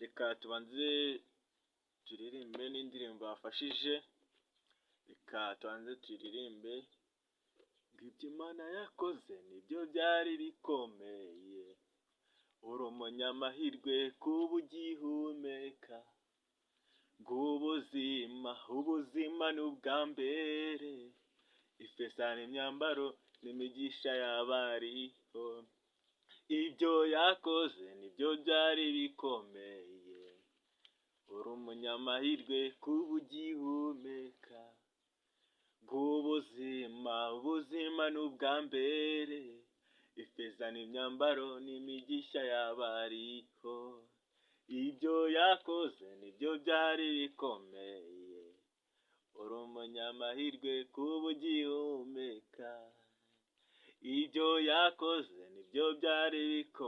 Reka tubanze turirimbe n'indirimbo yafashije. Reka tubanze turirimbe ngo ibyo Imana yakoze nibyo byari bikomeye. Uri umunyamahirwe kuba ugihumeka. Ubuzima ni ubwa mbere. Ifeza n'imyambaro n'imigisha y'abariho. Ibyo yakoze nibyo byari bikomeye. Uri umunyamahirwe kuba ugihumeka. Ubuzima ni ubwa mbere. Ifeza n'imyambaro n'imigisha y'abariho. Ibyo yakoze nibyo byari bikomeye. Uri umunyamahirwe kuba ugihumeka. Ibyo yakoze nibyo byari bikomeye.